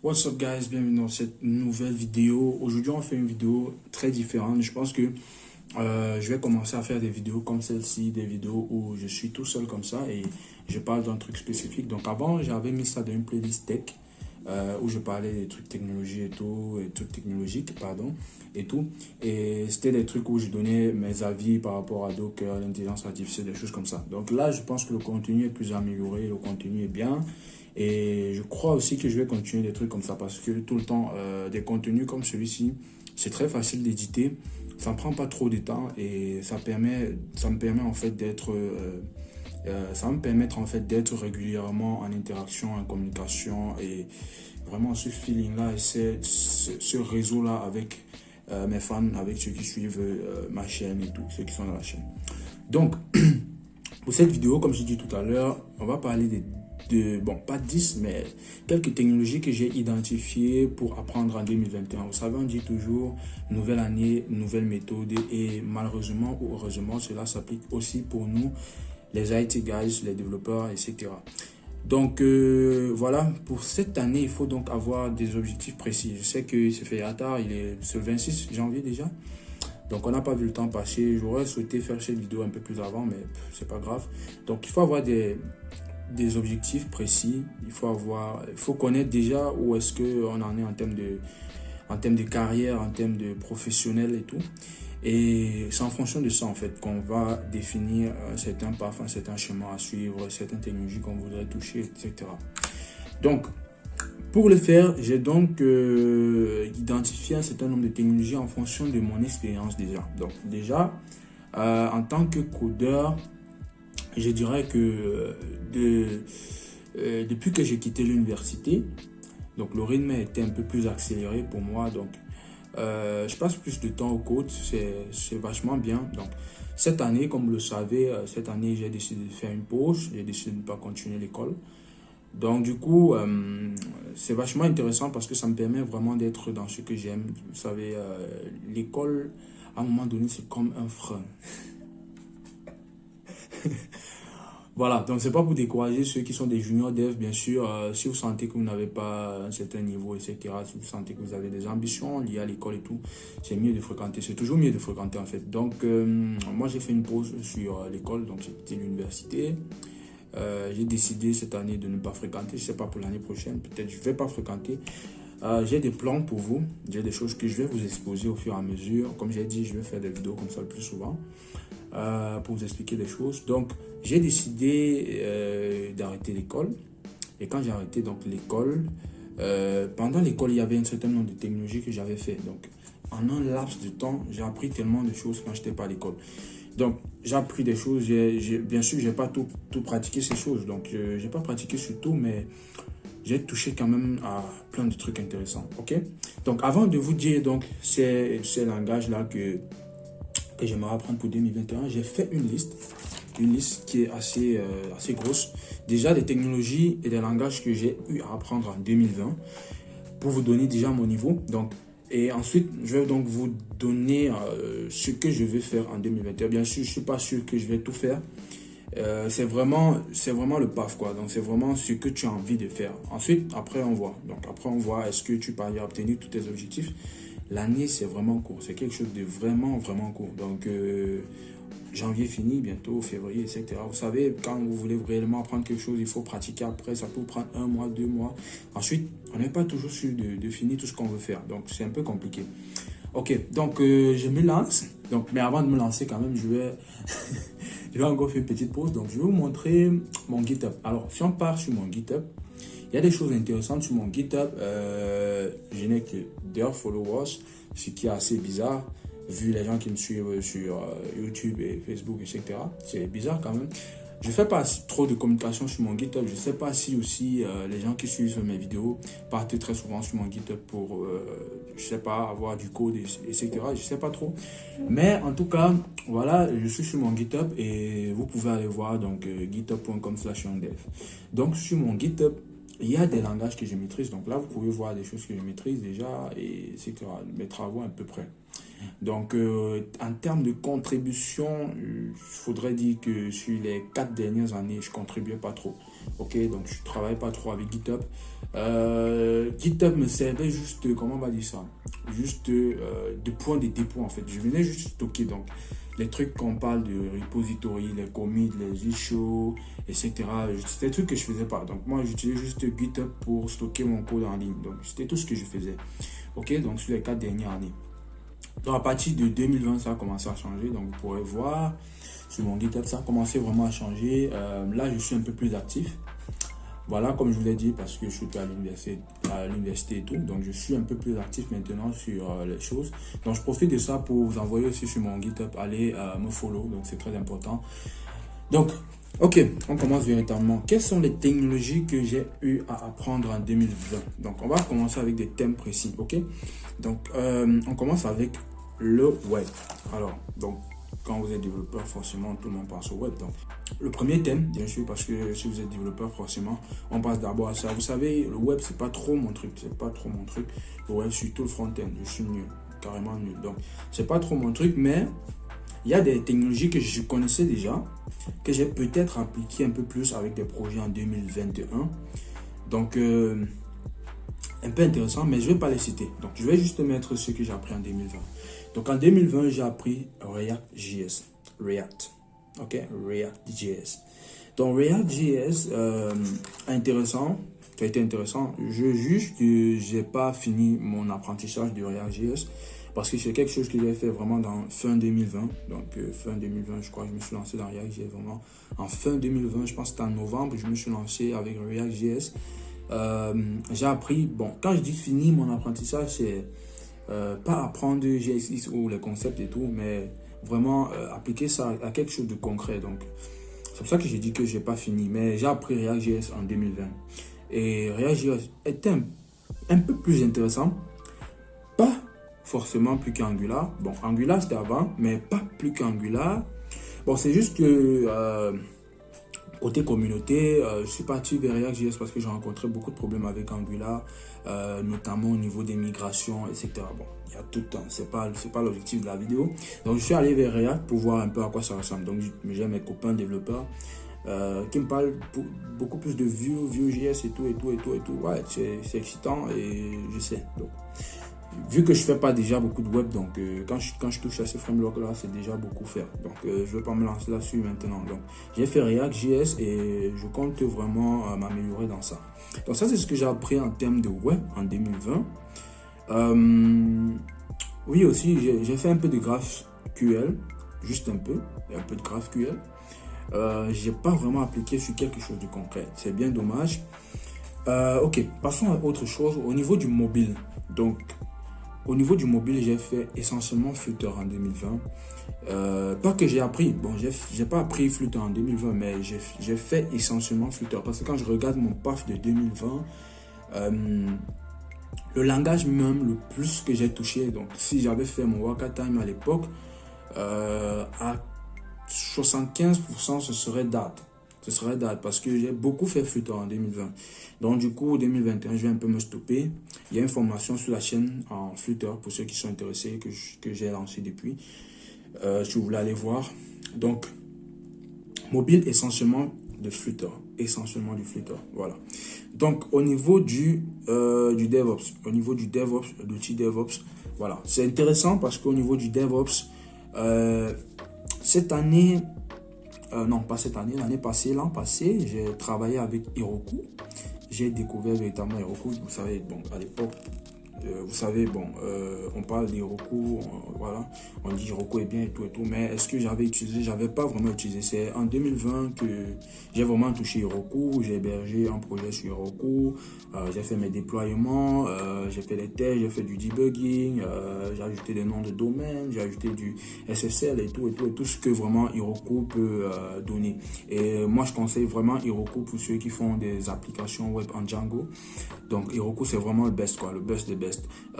What's up guys, bienvenue dans cette nouvelle vidéo. Aujourd'hui on fait une vidéo très différente. Je pense que je vais commencer à faire des vidéos comme celle-ci, des vidéos où je suis tout seul comme ça et je parle d'un truc spécifique. Donc avant j'avais mis ça dans une playlist tech où je parlais des trucs technologie et tout, et trucs technologiques, pardon, et tout. Et c'était des trucs où je donnais mes avis par rapport à Docker, l'intelligence artificielle, des choses comme ça. Donc là je pense que le contenu est plus amélioré, le contenu est bien. Et je crois aussi que je vais continuer des trucs comme ça parce que tout le temps, des contenus comme celui-ci, c'est très facile d'éditer. Ça ne prend pas trop de temps et ça me permet en fait d'être, ça va me permettre en fait d'être régulièrement en interaction, en communication et vraiment ce feeling-là et ce réseau-là avec mes fans, avec ceux qui suivent ma chaîne et tout, ceux qui sont dans la chaîne. Donc, pour cette vidéo, comme j'ai dit tout à l'heure, on va parler bon, pas 10, mais quelques technologies que j'ai identifiées pour apprendre en 2021. Vous savez, on dit toujours nouvelle année, nouvelle méthode et malheureusement ou heureusement, cela s'applique aussi pour nous, les IT guys, les développeurs, etc. Donc voilà, pour cette année, il faut donc avoir des objectifs précis. Je sais que c'est fait tard, c'est le 26 janvier déjà. Donc on n'a pas vu le temps passer. J'aurais souhaité faire cette vidéo un peu plus avant, mais c'est pas grave. Donc il faut avoir des objectifs précis. Il faut connaître déjà où est-ce qu'on en est en termes de carrière, en termes de professionnel et tout. Et c'est en fonction de ça en fait qu'on va définir certains paths, un certain chemin à suivre, certaines technologies qu'on voudrait toucher, etc. Donc, pour le faire, j'ai donc identifié un certain nombre de technologies en fonction de mon expérience déjà. Donc déjà, en tant que codeur, je dirais que depuis que j'ai quitté l'université, donc le rythme a été un peu plus accéléré pour moi. Donc, je passe plus de temps au code, c'est vachement bien. Donc, cette année, comme vous le savez, cette année, j'ai décidé de faire une pause. J'ai décidé de ne pas continuer l'école. Donc, du coup, c'est vachement intéressant parce que ça me permet vraiment d'être dans ce que j'aime. Vous savez, l'école, à un moment donné, c'est comme un frein. Voilà, donc c'est pas pour décourager ceux qui sont des juniors dev, bien sûr. Si vous sentez que vous n'avez pas un certain niveau, etc., si vous sentez que vous avez des ambitions liées à l'école et tout, c'est mieux de fréquenter, c'est toujours mieux de fréquenter en fait. Donc, moi j'ai fait une pause sur l'école, donc j'ai quitté l'université. J'ai décidé cette année de ne pas fréquenter, je sais pas pour l'année prochaine, peut-être je vais pas fréquenter. J'ai des plans pour vous, j'ai des choses que je vais vous exposer au fur et à mesure. Comme j'ai dit, je vais faire des vidéos comme ça le plus souvent pour vous expliquer des choses. Donc, j'ai décidé d'arrêter l'école. Et quand j'ai arrêté donc l'école, pendant l'école, il y avait un certain nombre de technologies que j'avais fait. Donc, en un laps de temps, j'ai appris tellement de choses quand je n'étais pas à l'école. Donc, j'ai appris des choses. Bien sûr, je n'ai pas tout pratiqué ces choses. Donc, je n'ai pas pratiqué sur tout, mais j'ai touché quand même à plein de trucs intéressants. Ok? Donc, avant de vous dire donc ces langages-là que j'aimerais apprendre pour 2021, j'ai fait une liste qui est assez grosse. Déjà, des technologies et des langages que j'ai eu à apprendre en 2020 pour vous donner déjà mon niveau. Donc, et ensuite, je vais donc vous donner ce que je vais faire en 2021. Bien sûr, je ne suis pas sûr que je vais tout faire. C'est vraiment le PAF quoi. Donc, c'est vraiment ce que tu as envie de faire. Ensuite, après, on voit. Donc, après, on voit est-ce que tu parviens à obtenir tous tes objectifs. L'année, c'est vraiment court. C'est quelque chose de vraiment, vraiment court. Donc, janvier fini, bientôt février, etc. Vous savez, quand vous voulez réellement apprendre quelque chose, il faut pratiquer après. Ça peut vous prendre 1 mois, 2 mois. Ensuite, on n'est pas toujours sûr de finir tout ce qu'on veut faire. Donc, c'est un peu compliqué. Ok, donc je me lance. Donc, mais avant de me lancer, quand même, je vais encore faire une petite pause. Donc, je vais vous montrer mon GitHub. Alors, si on part sur mon GitHub, il y a des choses intéressantes sur mon GitHub. Je n'ai que 2 followers, ce qui est assez bizarre, vu les gens qui me suivent sur YouTube et Facebook, etc. C'est bizarre quand même. Je ne fais pas trop de communication sur mon GitHub. Je ne sais pas si aussi les gens qui suivent mes vidéos partent très souvent sur mon GitHub pour, je ne sais pas, avoir du code, etc. Je ne sais pas trop. Mais en tout cas, voilà, je suis sur mon GitHub et vous pouvez aller voir donc github.com/youngdev. Donc sur mon GitHub, il y a des langages que je maîtrise. Donc là, vous pouvez voir des choses que je maîtrise déjà et etc. Mes travaux à peu près. Donc, en termes de contribution, il faudrait dire que sur les 4 dernières années, je ne contribuais pas trop. Ok, donc je ne travaille pas trop avec GitHub. GitHub me servait juste, comment on va dire ça, juste de point de dépôt en fait. Je venais juste stocker donc les trucs qu'on parle de repository, les commits, les issues, etc. C'était des trucs que je faisais pas. Donc moi j'utilisais juste GitHub pour stocker mon code en ligne. Donc c'était tout ce que je faisais. Ok, donc sur les 4 dernières années. Donc à partir de 2020, ça a commencé à changer. Donc vous pourrez voir sur mon GitHub, ça a commencé vraiment à changer. Là, je suis un peu plus actif. Voilà, comme je vous l'ai dit, parce que je suis à l'université et tout. Donc je suis un peu plus actif maintenant sur les choses. Donc je profite de ça pour vous envoyer aussi sur mon GitHub. Allez me follow, donc c'est très important. Donc, ok, on commence véritablement. Quelles sont les technologies que j'ai eu à apprendre en 2020? Donc, on va commencer avec des thèmes précis, ok? Donc, on commence avec le web. Alors, donc, quand vous êtes développeur, forcément, tout le monde pense au web. Donc, le premier thème, bien sûr, parce que si vous êtes développeur, forcément, on passe d'abord à ça. Vous savez, le web, c'est pas trop mon truc. C'est pas trop mon truc. Le web, surtout le front-end, je suis nul, carrément nul. Donc, c'est pas trop mon truc, mais il y a des technologies que je connaissais déjà, que j'ai peut-être appliqué un peu plus avec des projets en 2021. Donc, un peu intéressant, mais je ne vais pas les citer. Donc, je vais juste mettre ce que j'ai appris en 2020. Donc, en 2020, j'ai appris React.js. React. OK? React.js. Donc, React.js, intéressant. Ça a été intéressant. Je juge que je n'ai pas fini mon apprentissage de React.js parce que c'est quelque chose que j'ai fait vraiment dans fin 2020. Donc, fin 2020, je crois que je me suis lancé dans React.js vraiment en fin 2020. Je pense que c'était en novembre, je me suis lancé avec React.js. J'ai appris, bon, quand je dis fini mon apprentissage, c'est pas apprendre GSX ou les concepts et tout, mais vraiment appliquer ça à quelque chose de concret. Donc, c'est pour ça que j'ai dit que j'ai pas fini, mais j'ai appris React.js en 2020. Et React.js était un peu plus intéressant, pas forcément plus qu'Angular. Bon, Angular c'était avant, mais pas plus qu'Angular. Bon, c'est juste que côté communauté, je suis parti vers React.js parce que j'ai rencontré beaucoup de problèmes avec Angular, notamment au niveau des migrations, etc. Bon, il y a tout le temps, c'est pas l'objectif de la vidéo. Donc, je suis allé vers React pour voir un peu à quoi ça ressemble. Donc, j'ai mes copains développeurs qui me parlent beaucoup plus de Vue.js et tout. Ouais, c'est excitant et je sais. Donc, vu que je fais pas déjà beaucoup de web, donc quand je touche à ce framework là, c'est déjà beaucoup faire. Donc je vais pas me lancer là-dessus maintenant. Donc j'ai fait React.js et je compte vraiment m'améliorer dans ça. Donc ça c'est ce que j'ai appris en termes de web en 2020. Oui aussi, j'ai fait un peu de GraphQL, juste un peu de GraphQL. J'ai pas vraiment appliqué sur quelque chose de concret. C'est bien dommage. Ok, passons à autre chose. Au niveau du mobile, donc au niveau du mobile, j'ai fait essentiellement Flutter en 2020. Pas que j'ai appris, bon, j'ai pas appris Flutter en 2020, mais j'ai fait essentiellement Flutter. Parce que quand je regarde mon PAF de 2020, le langage même le plus que j'ai touché, donc si j'avais fait mon Wakatime à l'époque, à 75%, ce serait Dart. Ce serait Dart parce que j'ai beaucoup fait Flutter en 2020. Donc du coup, en 2021, je vais un peu me stopper. Il y a une formation sur la chaîne en Flutter pour ceux qui sont intéressés que j'ai lancé depuis. Si vous voulez aller voir. Donc, mobile essentiellement de Flutter. Essentiellement du Flutter. Voilà. Donc, au niveau du DevOps, l'outil DevOps, voilà. C'est intéressant parce qu'au niveau du DevOps, cette année, non pas cette année, l'an passé, j'ai travaillé avec Heroku. J'ai découvert véritablement Heroku. Vous savez, bon, à l'époque, on parle d'Heroku, voilà, on dit Heroku est bien et tout, mais est-ce que j'avais utilisé? J'avais pas vraiment utilisé. C'est en 2020 que j'ai vraiment touché Heroku, j'ai hébergé un projet sur Heroku, j'ai fait mes déploiements, j'ai fait les tests, j'ai fait du debugging, j'ai ajouté des noms de domaine, j'ai ajouté du SSL et tout ce que vraiment Heroku peut donner. Et moi, je conseille vraiment Heroku pour ceux qui font des applications web en Django. Donc, Heroku, c'est vraiment le best, quoi, le best des best.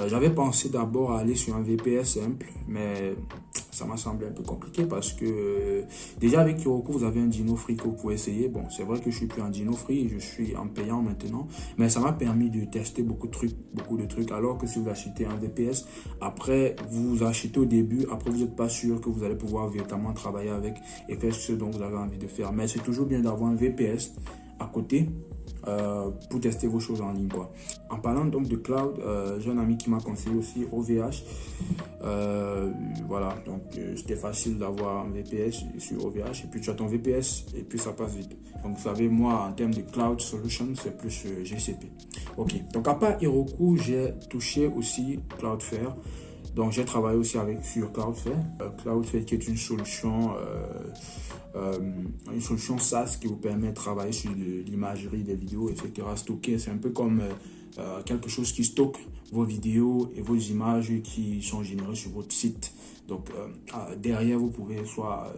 J'avais pensé d'abord à aller sur un VPS simple, mais ça m'a semblé un peu compliqué parce que déjà avec Heroku, vous avez un Dino Free que vous pouvez essayer. Bon, c'est vrai que je suis plus en Dino Free, je suis en payant maintenant, mais ça m'a permis de tester beaucoup de trucs, alors que si vous achetez un VPS, après, vous achetez au début, après, vous n'êtes pas sûr que vous allez pouvoir véritablement travailler avec et faire ce dont vous avez envie de faire. Mais c'est toujours bien d'avoir un VPS à côté pour tester vos choses en ligne, quoi. En parlant donc de cloud, j'ai un ami qui m'a conseillé aussi OVH. Voilà, donc c'était facile d'avoir un VPS sur OVH, et puis tu as ton VPS et puis ça passe vite. Donc vous savez, moi en termes de cloud solution, c'est plus GCP. Ok, donc à part Heroku, j'ai touché aussi Cloudflare. Donc j'ai travaillé aussi sur Cloudflare. Cloudflare qui est une solution SaaS qui vous permet de travailler sur de l'imagerie, des vidéos, etc. Stocker, c'est un peu comme quelque chose qui stocke vos vidéos et vos images qui sont générées sur votre site. Donc derrière, vous pouvez soit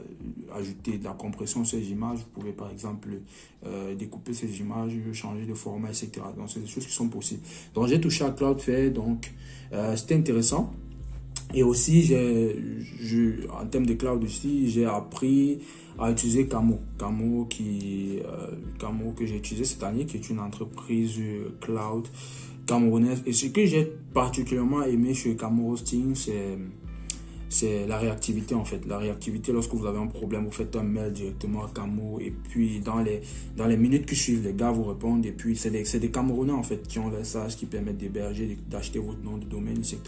ajouter de la compression sur ces images, vous pouvez par exemple découper ces images, changer de format, etc. Donc c'est des choses qui sont possibles. Donc j'ai touché à Cloudflare, donc c'était intéressant. Et aussi, en termes de cloud aussi, j'ai appris à utiliser Camo. Camo que j'ai utilisé cette année, qui est une entreprise cloud camerounaise. Et ce que j'ai particulièrement aimé chez Camo Hosting, c'est la réactivité en fait. La réactivité, lorsque vous avez un problème, vous faites un mail directement à Camo et puis dans les minutes qui suivent, les gars vous répondent. Et puis c'est des Camerounais en fait qui ont les SaaS qui permettent d'héberger, d'acheter votre nom de domaine, etc.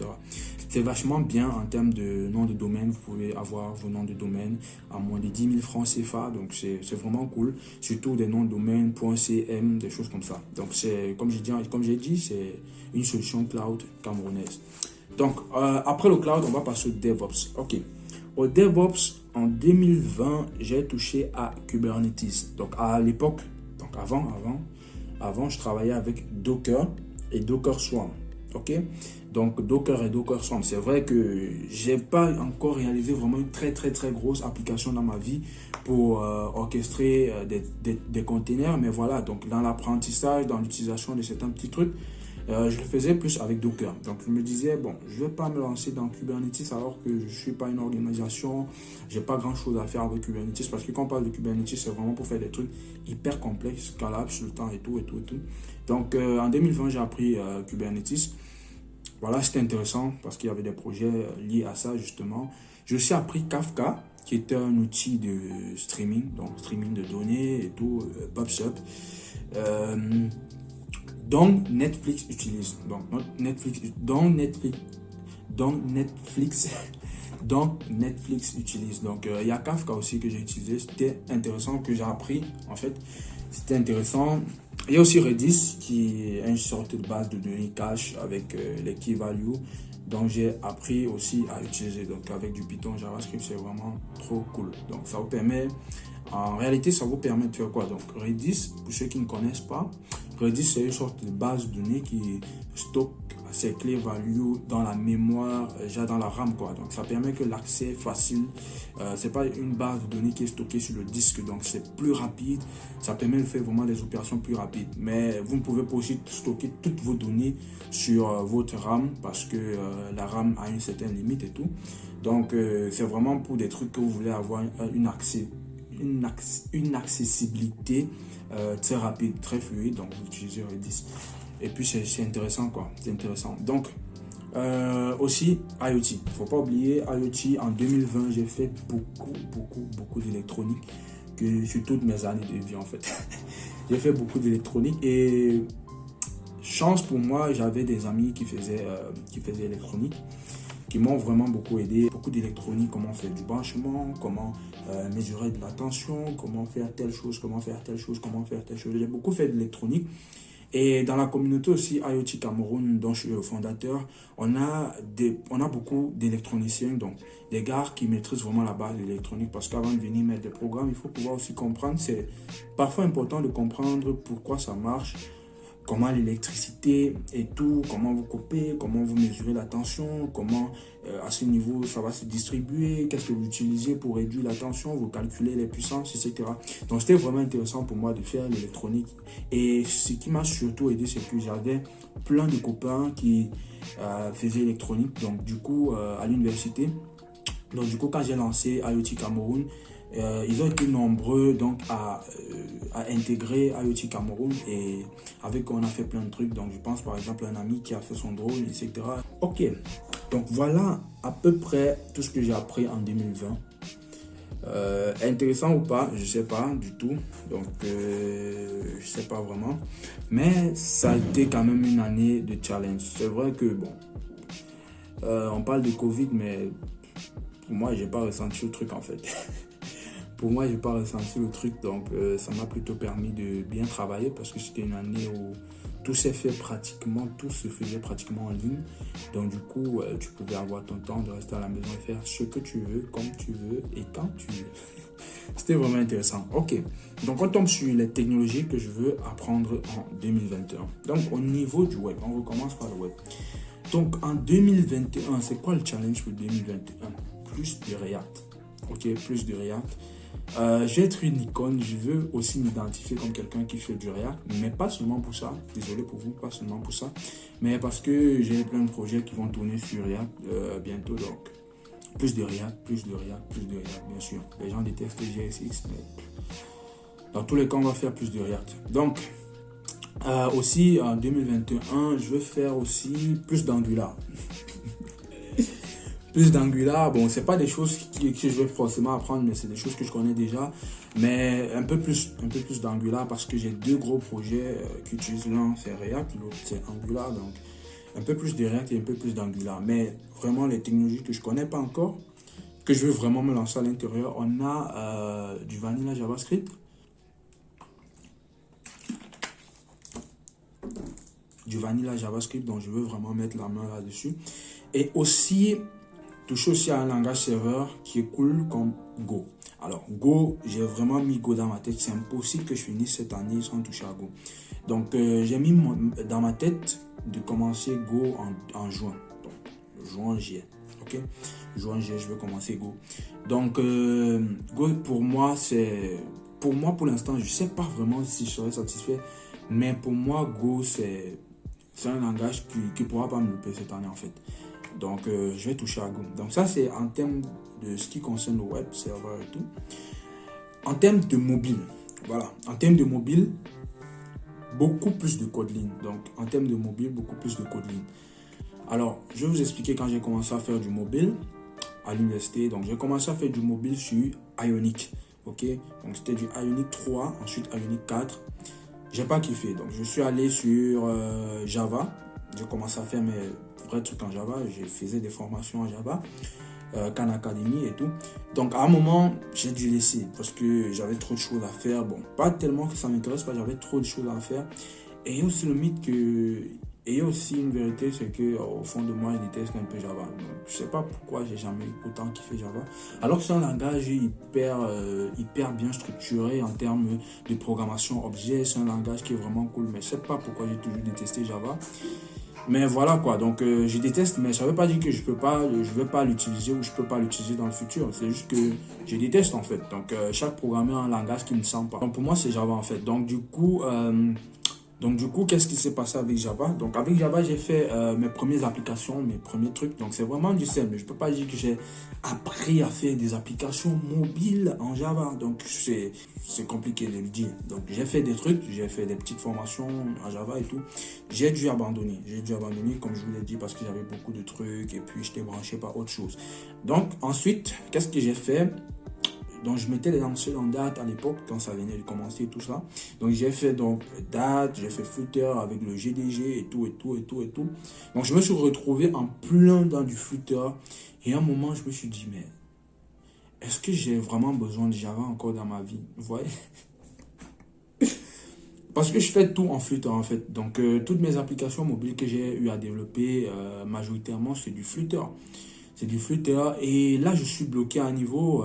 C'est vachement bien en termes de nom de domaine. Vous pouvez avoir vos noms de domaine à moins de 10 000 francs CFA. Donc c'est vraiment cool. Surtout des noms de domaine .cm, des choses comme ça. Donc c'est comme j'ai dit, c'est une solution cloud camerounaise. Donc, après le cloud, on va passer au DevOps. Ok. Au DevOps, en 2020, j'ai touché à Kubernetes. Donc, à l'époque, donc avant, je travaillais avec Docker et Docker Swarm. Ok. Donc, Docker et Docker Swarm. C'est vrai que j'ai pas encore réalisé vraiment une très grosse application dans ma vie pour orchestrer des containers. Mais voilà, donc dans l'apprentissage, dans l'utilisation de certains petits trucs, je le faisais plus avec Docker. Donc je me disais, bon, je ne vais pas me lancer dans Kubernetes alors que je ne suis pas une organisation, je n'ai pas grand chose à faire avec Kubernetes, parce que quand on parle de Kubernetes, c'est vraiment pour faire des trucs hyper complexes, scalables sur le temps et tout. Donc en 2020, j'ai appris Kubernetes. Voilà, c'était intéressant parce qu'il y avait des projets liés à ça justement. J'ai aussi appris Kafka, qui était un outil de streaming, donc streaming de données et tout, PubSub. Donc Netflix utilise. Netflix utilise. Donc il y a Kafka aussi que j'ai utilisé. C'était intéressant, que j'ai appris en fait. C'était intéressant. Il y a aussi Redis qui est une sorte de base de données cache avec les key value. Donc j'ai appris aussi à utiliser. Donc avec du Python, JavaScript, c'est vraiment trop cool. Donc ça vous permet, en réalité, ça vous permet de faire quoi? Donc Redis, pour ceux qui ne connaissent pas, Redis c'est une sorte de base de données qui stocke ces clés value dans la mémoire, déjà dans la RAM quoi. Donc ça permet que l'accès est facile. C'est pas une base de données qui est stockée sur le disque, donc c'est plus rapide. Ça permet de faire vraiment des opérations plus rapides. Mais vous ne pouvez pas aussi stocker toutes vos données sur votre RAM parce que la RAM a une certaine limite et tout. Donc c'est vraiment pour des trucs que vous voulez avoir une accessibilité très rapide, très fluide. Donc vous utilisez Redis. Et puis c'est intéressant quoi, c'est intéressant. Donc aussi IoT, il ne faut pas oublier IoT. En 2020, j'ai fait beaucoup d'électronique sur toutes mes années de vie en fait. J'ai fait beaucoup d'électronique et chance pour moi, j'avais des amis qui faisaient électronique, qui m'ont vraiment beaucoup aidé. Beaucoup d'électronique, comment faire du branchement, comment mesurer de la tension, comment faire telle chose, comment faire telle chose. J'ai beaucoup fait d'électronique. Et dans la communauté aussi IoT Cameroun, dont je suis le fondateur, on a beaucoup d'électroniciens, donc des gars qui maîtrisent vraiment la base de l'électronique, parce qu'avant de venir mettre des programmes, il faut pouvoir aussi comprendre. C'est parfois important de comprendre pourquoi ça marche, comment l'électricité et tout, comment vous coupez, comment vous mesurez la tension, comment à ce niveau ça va se distribuer, qu'est-ce que vous utilisez pour réduire la tension, vous calculez les puissances, etc. Donc c'était vraiment intéressant pour moi de faire l'électronique. Et ce qui m'a surtout aidé, c'est que j'avais plein de copains qui faisaient électronique, donc du coup à l'université. Donc du coup quand j'ai lancé IoT Cameroun, ils ont été nombreux donc à intégrer IoT Cameroun, et avec eux on a fait plein de trucs. Donc je pense par exemple à un ami qui a fait son drone, etc. Ok, donc voilà à peu près tout ce que j'ai appris en 2020. Intéressant ou pas, je sais pas du tout. Donc, je sais pas vraiment. Mais ça a été quand même une année de challenge. C'est vrai que, bon, on parle de Covid, mais pour moi, j'ai pas ressenti le truc en fait. Pour moi, j'ai pas ressenti le truc. Donc, ça m'a plutôt permis de bien travailler parce que c'était une année où tout se faisait pratiquement en ligne. Donc du coup, tu pouvais avoir ton temps de rester à la maison et faire ce que tu veux, comme tu veux et quand tu veux. C'était vraiment intéressant. Ok, donc on tombe sur les technologies que je veux apprendre en 2021. Donc au niveau du web, on recommence par le web. Donc en 2021, c'est quoi le challenge pour 2021? Plus de React. Ok, plus de React. Je vais être une icône, je veux aussi m'identifier comme quelqu'un qui fait du React, mais pas seulement pour ça, désolé pour vous, pas seulement pour ça, mais parce que j'ai plein de projets qui vont tourner sur React bientôt, donc plus de React, plus de React, plus de React, bien sûr. Les gens détestent JSX, mais dans tous les cas, on va faire plus de React. Donc, aussi en 2021, je veux faire aussi plus d'Angular. Plus d'Angular, bon, c'est pas des choses que je vais forcément apprendre, mais c'est des choses que je connais déjà. Mais un peu plus d'Angular parce que j'ai deux gros projets qui utilisent l'un, c'est React, l'autre c'est Angular. Donc, un peu plus de React et un peu plus d'Angular. Mais vraiment, les technologies que je connais pas encore, que je veux vraiment me lancer à l'intérieur, on a du Vanilla JavaScript. Du Vanilla JavaScript, donc je veux vraiment mettre la main là-dessus. Et aussi, toucher aussi à un langage serveur qui est cool comme Go. Alors, Go, j'ai vraiment mis Go dans ma tête. C'est impossible que je finisse cette année sans toucher à Go. Donc, j'ai mis dans ma tête de commencer Go en juin. Donc, juin, juillet. Ok? Juin, juillet, je vais commencer Go. Donc, Go, pour moi, c'est... Pour moi, pour l'instant, je ne sais pas vraiment si je serai satisfait. Mais pour moi, Go, c'est un langage qui ne pourra pas me louper cette année, en fait. Donc, je vais toucher à Go. Donc, ça, c'est en termes de ce qui concerne le web, serveur et tout. En termes de mobile, voilà. En termes de mobile, beaucoup plus de Kotlin. Donc, en termes de mobile, beaucoup plus de Kotlin. Alors, je vais vous expliquer quand j'ai commencé à faire du mobile à l'université. Donc, j'ai commencé à faire du mobile sur Ionic. Ok? Donc, c'était du Ionic 3, ensuite Ionic 4. J'ai pas kiffé. Donc, je suis allé sur Java. J'ai commencé à faire mes vrais trucs en Java. Je faisais des formations en Java, Khan Academy et tout. Donc, à un moment, j'ai dû laisser parce que j'avais trop de choses à faire. Bon, pas tellement que ça m'intéresse pas, j'avais trop de choses à faire. Et il y a aussi le mythe que... Et il y a aussi une vérité, c'est qu'au fond de moi, je déteste un peu Java. Donc, je sais pas pourquoi j'ai jamais autant kiffé Java. Alors que c'est un langage hyper bien structuré en termes de programmation objet. C'est un langage qui est vraiment cool. Mais je sais pas pourquoi j'ai toujours détesté Java. Mais voilà quoi, donc je déteste, mais ça ne veut pas dire que je vais pas l'utiliser ou je peux pas l'utiliser dans le futur. C'est juste que je déteste en fait. Donc chaque programmeur a un langage qui ne me sent pas. Donc pour moi c'est Java en fait. Donc du coup, qu'est-ce qui s'est passé avec Java? Donc avec Java, j'ai fait mes premières applications, mes premiers trucs. Donc c'est vraiment du simple. Je peux pas dire que j'ai appris à faire des applications mobiles en Java. Donc c'est compliqué de le dire. Donc j'ai fait des trucs, j'ai fait des petites formations en Java et tout. J'ai dû abandonner. Comme je vous l'ai dit parce que j'avais beaucoup de trucs et puis j'étais branché par autre chose. Donc ensuite, qu'est-ce que j'ai fait? Donc, je m'étais lancé dans Dart à l'époque, quand ça venait de commencer et tout ça. Donc, j'ai fait donc Dart, j'ai fait Flutter avec le GDG et tout. Donc, je me suis retrouvé en plein dans du Flutter. Et à un moment, je me suis dit, mais est-ce que j'ai vraiment besoin de Java encore dans ma vie? Vous voyez? Parce que je fais tout en Flutter en fait. Donc, toutes mes applications mobiles que j'ai eu à développer, majoritairement, c'est du Flutter. C'est du Flutter et là je suis bloqué à un niveau,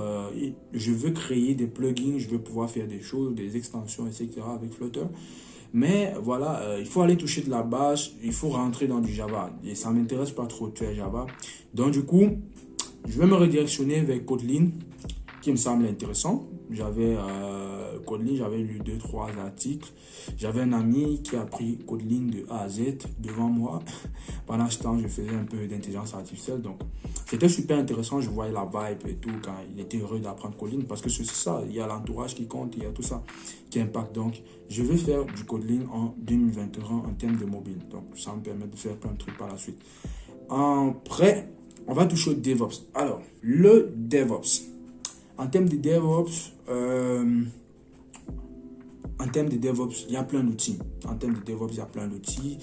je veux créer des plugins, je veux pouvoir faire des choses, des extensions, etc. avec Flutter. Mais voilà, il faut aller toucher de la base, il faut rentrer dans du Java et ça ne m'intéresse pas trop de faire Java. Donc du coup, je vais me redirectionner vers Kotlin qui me semble intéressant. J'avais Kotlin, j'avais lu 2-3 articles. J'avais un ami qui a appris Kotlin de A à Z devant moi. Pendant ce temps, je faisais un peu d'intelligence artificielle. Donc, c'était super intéressant. Je voyais la vibe et tout quand il était heureux d'apprendre Kotlin. Parce que c'est ça, il y a l'entourage qui compte, il y a tout ça qui impacte. Donc, je vais faire du Kotlin en 2021 en termes de mobile. Donc, ça me permet de faire plein de trucs par la suite. Après, on va toucher au DevOps. Alors, le DevOps. en termes de DevOps, il y a plein d'outils. En termes de DevOps, il y a plein d'outils.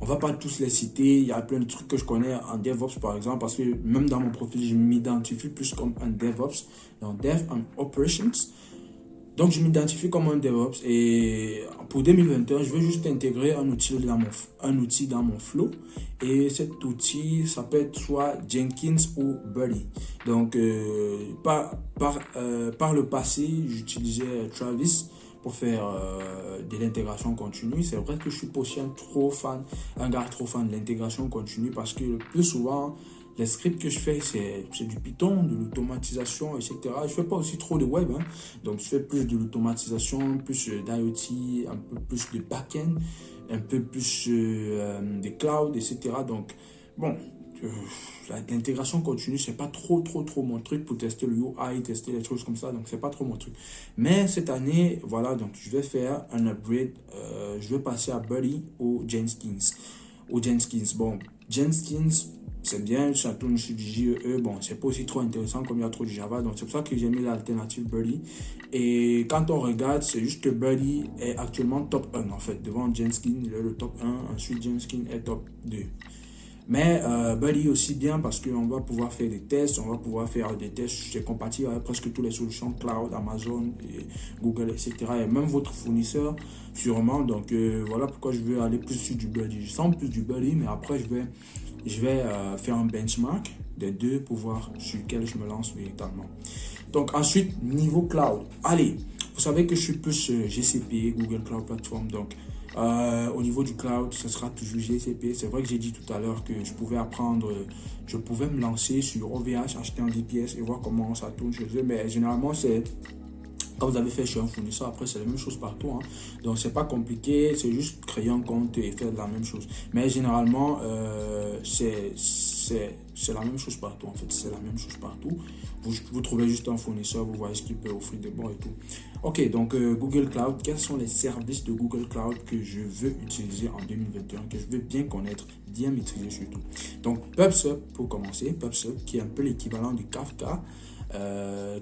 On ne va pas tous les citer. Il y a plein de trucs que je connais en DevOps, par exemple, parce que même dans mon profil, je m'identifie plus comme un DevOps, donc Dev and Operations. Donc, je m'identifie comme un DevOps et pour 2021, je veux juste intégrer un outil dans mon flow. Et cet outil, ça peut être soit Jenkins ou Buddy. Donc, par le passé, j'utilisais Travis pour faire de l'intégration continue. C'est vrai que je suis pas aussi un gars trop fan de l'intégration continue parce que le plus souvent, les scripts que je fais, c'est du Python, de l'automatisation, etc. Je ne fais pas aussi trop de web. Hein. Donc, je fais plus de l'automatisation, plus d'IoT, un peu plus de back-end, un peu plus de cloud, etc. Donc, bon, l'intégration continue, c'est pas trop mon truc pour tester le UI, tester les choses comme ça. Donc, c'est pas trop mon truc. Mais cette année, voilà, donc je vais faire un upgrade. Je vais passer à Buddy ou Jenkins. Bon, Jenkins, c'est bien, ça tourne sur du JEE. Bon, c'est pas aussi trop intéressant comme il y a trop de Java. Donc, c'est pour ça que j'ai mis l'alternative Buddy. Et quand on regarde, c'est juste que Buddy est actuellement top 1 en fait. Devant Jenkins, il est le top 1. Ensuite, Jenkins est top 2. Mais Buddy aussi bien parce qu'on va pouvoir faire des tests. On va pouvoir faire des tests. C'est compatible avec presque toutes les solutions cloud, Amazon, et Google, etc. Et même votre fournisseur, sûrement. Donc, voilà pourquoi je veux aller plus sur du Buddy. Je sens plus du Buddy, mais après, je vais faire un benchmark des deux pour voir sur lequel je me lance véritablement. Donc ensuite, niveau cloud. Allez, vous savez que je suis plus GCP, Google Cloud Platform. Donc au niveau du cloud, ce sera toujours GCP. C'est vrai que j'ai dit tout à l'heure que je pouvais me lancer sur OVH, acheter un VPS et voir comment ça tourne chez eux. Mais généralement, c'est... Quand vous avez fait chez un fournisseur, après c'est la même chose partout. Hein. Donc c'est pas compliqué, c'est juste créer un compte et faire la même chose. Mais généralement, c'est la même chose partout en fait. C'est la même chose partout. Vous trouvez juste un fournisseur, vous voyez ce qu'il peut offrir de bon et tout. Ok, donc Google Cloud, quels sont les services de Google Cloud que je veux utiliser en 2021, que je veux bien connaître, bien maîtriser surtout. Donc PubSub pour commencer, PubSub qui est un peu l'équivalent du Kafka.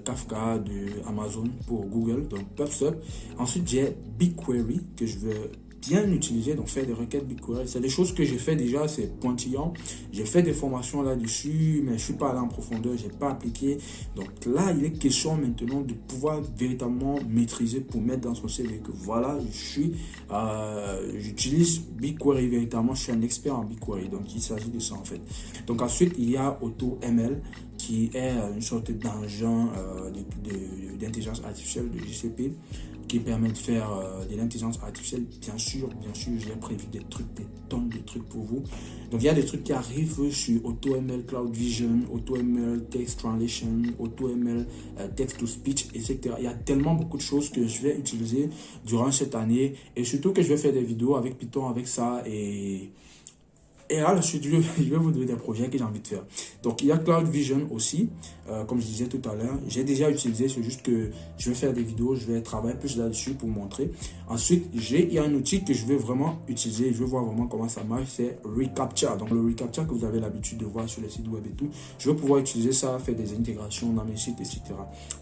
Kafka de Amazon pour Google, donc PubSub. Ensuite, j'ai BigQuery que je veux bien utiliser, donc faire des requêtes BigQuery. C'est des choses que j'ai fait déjà, c'est pointillant. J'ai fait des formations là-dessus, mais je ne suis pas allé en profondeur, je n'ai pas appliqué. Donc là, il est question maintenant de pouvoir véritablement maîtriser pour mettre dans son CV que voilà, j'utilise BigQuery véritablement, je suis un expert en BigQuery. Donc il s'agit de ça en fait. Donc ensuite, il y a AutoML qui est une sorte d'engin d'intelligence artificielle de GCP qui permet de faire de l'intelligence artificielle. Bien sûr, j'ai prévu des tonnes de trucs pour vous. Donc, il y a des trucs qui arrivent sur AutoML Cloud Vision, AutoML Text Translation, AutoML Text to Speech, etc. Il y a tellement beaucoup de choses que je vais utiliser durant cette année et surtout que je vais faire des vidéos avec Python, avec ça et là, ensuite, je vais vous donner des projets que j'ai envie de faire. Donc, il y a Cloud Vision aussi, comme je disais tout à l'heure. J'ai déjà utilisé, c'est juste que je vais faire des vidéos, je vais travailler plus là-dessus pour vous montrer. Ensuite, il y a un outil que je vais vraiment utiliser, je vais voir vraiment comment ça marche, c'est Recaptcha. Donc, le Recaptcha que vous avez l'habitude de voir sur les sites web et tout, je vais pouvoir utiliser ça, faire des intégrations dans mes sites, etc.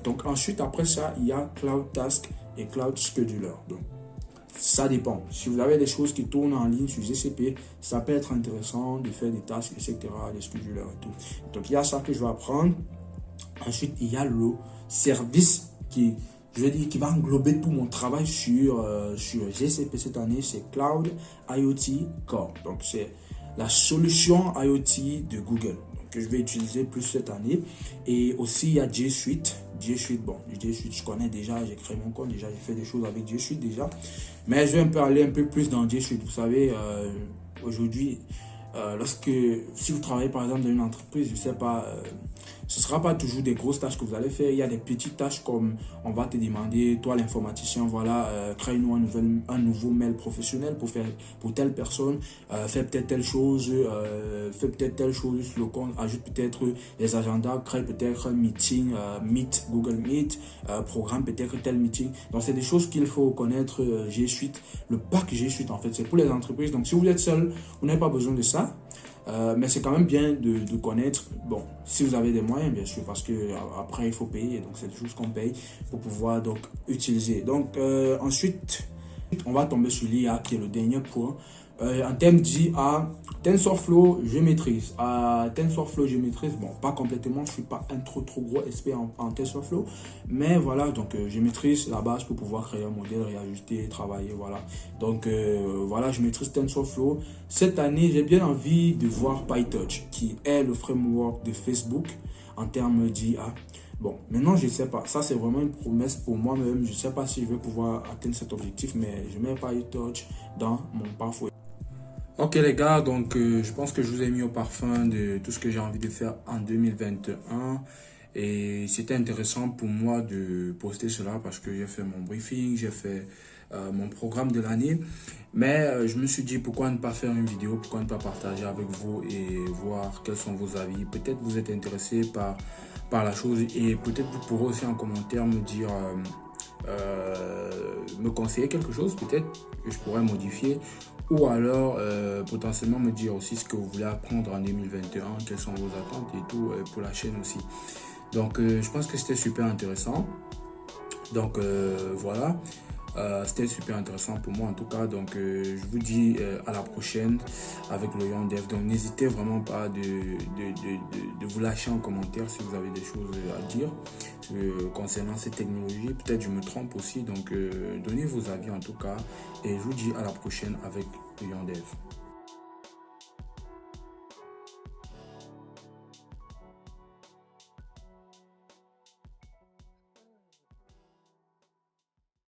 Donc, ensuite, après ça, il y a Cloud Task et Cloud Scheduler. Donc, ça dépend. Si vous avez des choses qui tournent en ligne sur GCP, ça peut être intéressant de faire des tasks, etc., des schedulers et tout. Donc, il y a ça que je vais apprendre. Ensuite, il y a le service qui va englober tout mon travail sur GCP cette année. C'est Cloud IoT Core. Donc, c'est la solution IoT de Google que je vais utiliser plus cette année. Et aussi, il y a G Suite. G Suite, je connais déjà, j'ai créé mon compte déjà, j'ai fait des choses avec G Suite déjà. Mais je vais aller un peu plus dans G Suite. Vous savez, aujourd'hui, si vous travaillez par exemple dans une entreprise, je ne sais pas, ce ne sera pas toujours des grosses tâches que vous allez faire. Il y a des petites tâches comme on va te demander, toi l'informaticien, voilà, crée-nous un nouveau mail professionnel pour telle personne, fais peut-être telle chose, sur le compte, ajoute peut-être les agendas, crée peut-être un meeting, Google Meet, programme peut-être tel meeting. Donc c'est des choses qu'il faut connaître. G Suite, le pack G Suite en fait, c'est pour les entreprises. Donc si vous êtes seul, vous n'avez pas besoin de ça. Mais c'est quand même bien de connaître, bon, si vous avez des moyens, bien sûr, parce que après il faut payer, donc c'est des choses qu'on paye pour pouvoir donc utiliser. Donc ensuite, on va tomber sur l'IA qui est le dernier point. En termes d'IA, TensorFlow, je maîtrise. TensorFlow, je maîtrise. Bon, pas complètement, je ne suis pas un trop gros expert en TensorFlow. Mais voilà, donc je maîtrise la base pour pouvoir créer un modèle, réajuster, travailler, voilà. Donc voilà, je maîtrise TensorFlow. Cette année, j'ai bien envie de voir PyTorch, qui est le framework de Facebook en termes d'IA. Bon, maintenant, je ne sais pas. Ça, c'est vraiment une promesse pour moi-même. Je ne sais pas si je vais pouvoir atteindre cet objectif, mais je mets PyTorch dans mon parfum. Ok les gars, donc je pense que je vous ai mis au parfum de tout ce que j'ai envie de faire en 2021 et c'était intéressant pour moi de poster cela parce que j'ai fait mon briefing, j'ai fait mon programme de l'année, mais je me suis dit pourquoi ne pas faire une vidéo, pourquoi ne pas partager avec vous et voir quels sont vos avis. Peut-être vous êtes intéressé par la chose et peut-être vous pourrez aussi en commentaire me dire... me conseiller quelque chose peut-être que je pourrais modifier ou alors potentiellement me dire aussi ce que vous voulez apprendre en 2021, quelles sont vos attentes et tout pour la chaîne aussi. Donc je pense que c'était super intéressant. Donc voilà, c'était super intéressant pour moi en tout cas. Donc je vous dis à la prochaine avec le Young Dev. Donc n'hésitez vraiment pas de vous lâcher en commentaire si vous avez des choses à dire concernant cette technologie. Peut-être je me trompe aussi. Donc donnez vos avis en tout cas. Et je vous dis à la prochaine avec le Young Dev.